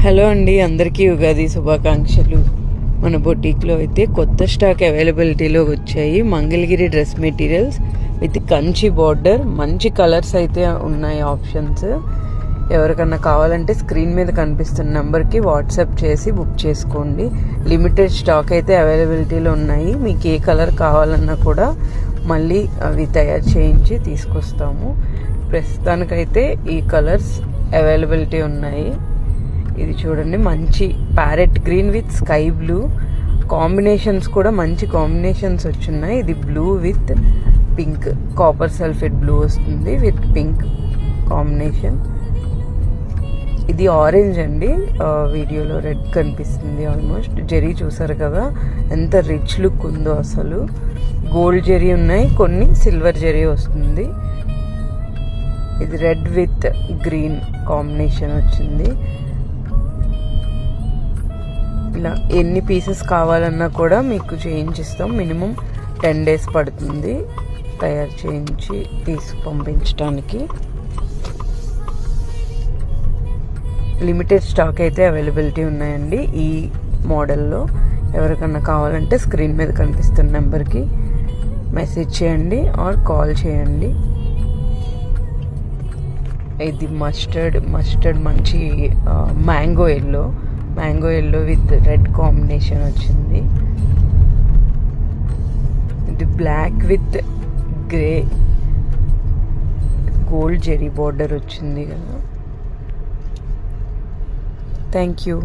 Hello అండి, అందరికీ ఉగాది శుభాకాంక్షలు. మన బొటీక్లో అయితే కొత్త స్టాక్ అవైలబిలిటీలో వచ్చాయి. Mangalagiri dress materials with Kanchi border, మంచి కలర్స్ అయితే ఉన్నాయి ఆప్షన్స్. ఎవరికన్నా కావాలంటే స్క్రీన్ మీద కనిపిస్తున్న నెంబర్కి వాట్సాప్ చేసి బుక్ చేసుకోండి. లిమిటెడ్ స్టాక్ అయితే అవైలబిలిటీలో ఉన్నాయి. మీకు ఏ కలర్ కావాలన్నా కూడా మళ్ళీ అవి తయారు చేయించి తీసుకొస్తాము. ప్రస్తుతానికైతే ఈ కలర్స్ అవైలబిలిటీ ఉన్నాయి. ఇది చూడండి, మంచి parrot green with sky blue combinations కూడా మంచి కాంబినేషన్స్ వచ్చున్నాయి. ఇది blue with pink, copper sulphate blue వస్తుంది విత్ పింక్ కాంబినేషన్. ఇది ఆరెంజ్ అండి, వీడియోలో రెడ్ కనిపిస్తుంది. ఆల్మోస్ట్ జెరీ చూసారు కదా ఎంత రిచ్ లుక్ ఉందో. అసలు గోల్డ్ జెరీ ఉన్నాయి, కొన్ని సిల్వర్ జెరీ వస్తుంది. ఇది రెడ్ విత్ గ్రీన్ కాంబినేషన్ వచ్చింది. ఇలా ఎన్ని పీసెస్ కావాలన్నా కూడా మీకు చేయించిస్తాం. మినిమం 10 days పడుతుంది తయారు చేయించి పంపించడానికి. లిమిటెడ్ స్టాక్ అయితే అవైలబిలిటీ ఉన్నాయండి ఈ మోడల్లో. ఎవరికన్నా కావాలంటే స్క్రీన్ మీద కనిపిస్తున్న నెంబర్కి మెసేజ్ చేయండి ఆర్ కాల్ చేయండి. ఇది మస్టర్డ్ మంచి mango yellow with red combination వచ్చింది. ఇది black with grey gold zari border వచ్చింది కదా. Thank you.